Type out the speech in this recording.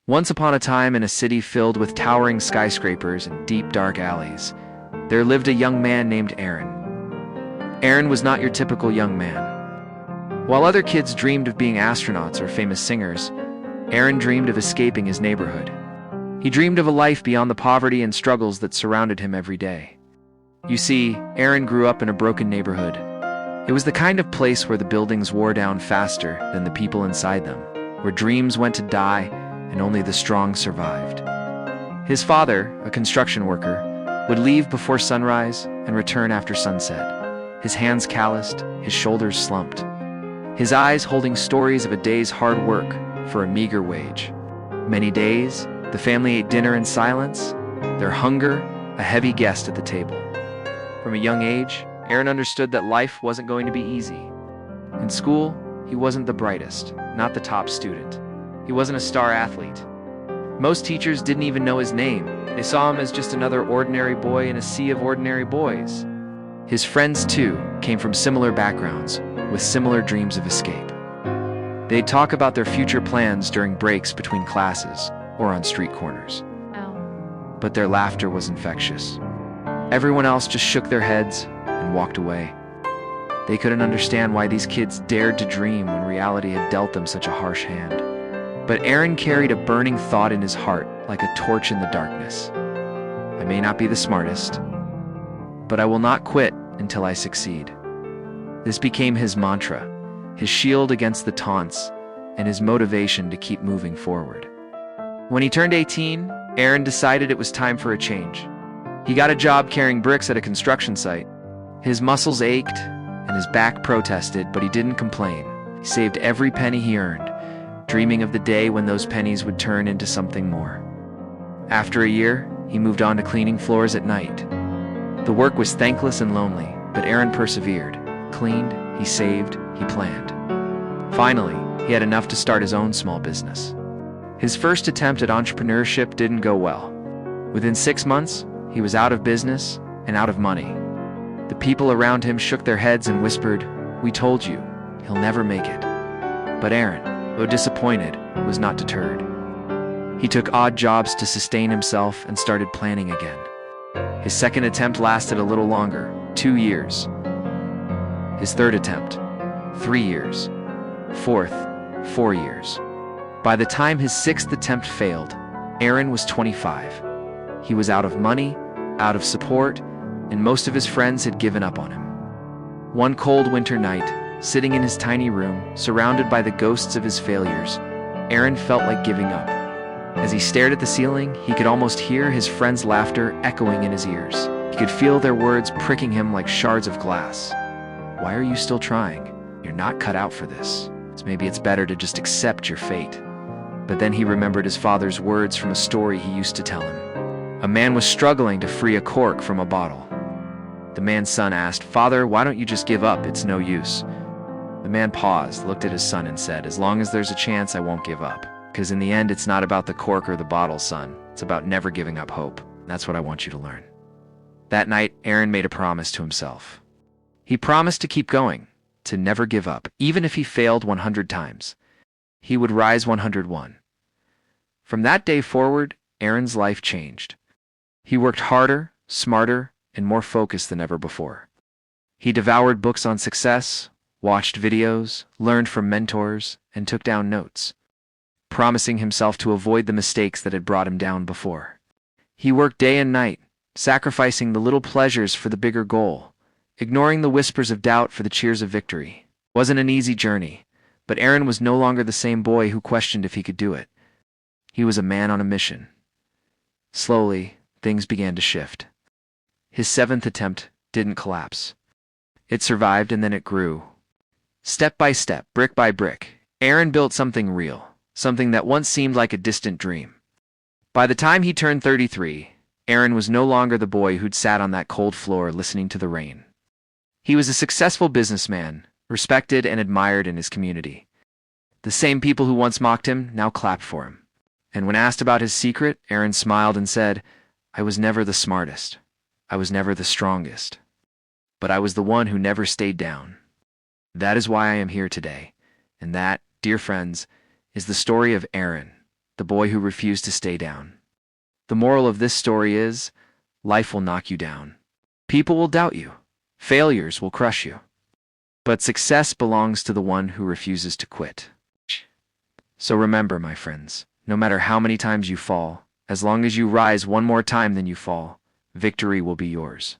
Once upon a time, in a city filled with towering skyscrapers and deep, dark alleys, there lived a young man named Aaron. Aaron was not your typical young man. While other kids dreamed of being astronauts or famous singers, Aaron dreamed of escaping his neighborhood. He dreamed of a life beyond the poverty and struggles that surrounded him every day. You see, Aaron grew up in a broken neighborhood. It was the kind of place where the buildings wore down faster than the people inside them, where dreams went to die and only the strong survived. His father, a construction worker, would leave before sunrise and return after sunset, his hands calloused, his shoulders slumped, his eyes holding stories of a day's hard work for a meager wage. Many days, the family ate dinner in silence, their hunger a heavy guest at the table. From a young age, Aaron understood that life wasn't going to be easy. In school, he wasn't the brightest, not the top student. He wasn't a star athlete. Most teachers didn't even know his name. They saw him as just another ordinary boy in a sea of ordinary boys. His friends, too, came from similar backgrounds, with similar dreams of escape. They'd talk about their future plans during breaks between classes or on street corners. But their laughter was infectious. Everyone else just shook their heads and walked away. They couldn't understand why these kids dared to dream when reality had dealt them such a harsh hand. But Aaron carried a burning thought in his heart, like a torch in the darkness. I may not be the smartest, but I will not quit until I succeed. This became his mantra, his shield against the taunts, and his motivation to keep moving forward. When he turned 18, Aaron decided it was time for a change. He got a job carrying bricks at a construction site. His muscles ached, and his back protested, but he didn't complain. He saved every penny he earned, dreaming of the day when those pennies would turn into something more. After a year, he moved on to cleaning floors at night. The work was thankless and lonely, but Aaron persevered. Cleaned, he saved, he planned. Finally, he had enough to start his own small business. His first attempt at entrepreneurship didn't go well. Within 6 months, he was out of business and out of money. The people around him shook their heads and whispered, "We told you, he'll never make it." But Aaron, though disappointed, was not deterred. He took odd jobs to sustain himself and started planning again. His second attempt lasted a little longer, 2 years. His third attempt, 3 years. Fourth, 4 years. By the time his sixth attempt failed, Aaron was 25. He was out of money, out of support, and most of his friends had given up on him. One cold winter night, sitting in his tiny room, surrounded by the ghosts of his failures, Aaron felt like giving up. As he stared at the ceiling, he could almost hear his friends' laughter echoing in his ears. He could feel their words pricking him like shards of glass. "Why are you still trying? You're not cut out for this. So maybe it's better to just accept your fate." But then he remembered his father's words from a story he used to tell him. A man was struggling to free a cork from a bottle. The man's son asked, "Father, why don't you just give up? It's no use." The man paused, looked at his son and said, "As long as there's a chance, I won't give up. Because in the end, it's not about the cork or the bottle, son. It's about never giving up hope. That's what I want you to learn." That night, Aaron made a promise to himself. He promised to keep going, to never give up, even if he failed 100 times. He would rise 101. From that day forward, Aaron's life changed. He worked harder, smarter, and more focused than ever before. He devoured books on success, watched videos, learned from mentors, and took down notes, promising himself to avoid the mistakes that had brought him down before. He worked day and night, sacrificing the little pleasures for the bigger goal, ignoring the whispers of doubt for the cheers of victory. It wasn't an easy journey, but Aaron was no longer the same boy who questioned if he could do it. He was a man on a mission. Slowly, things began to shift. His seventh attempt didn't collapse. It survived, and then it grew. Step by step, brick by brick, Aaron built something real, something that once seemed like a distant dream. By the time he turned 33, Aaron was no longer the boy who'd sat on that cold floor listening to the rain. He was a successful businessman, respected and admired in his community. The same people who once mocked him now clapped for him. And when asked about his secret, Aaron smiled and said, "I was never the smartest. I was never the strongest. But I was the one who never stayed down." That is why I am here today. And that, dear friends, is the story of Aaron, the boy who refused to stay down. The moral of this story is, life will knock you down. People will doubt you. Failures will crush you. But success belongs to the one who refuses to quit. So remember, my friends, no matter how many times you fall, as long as you rise one more time than you fall, victory will be yours.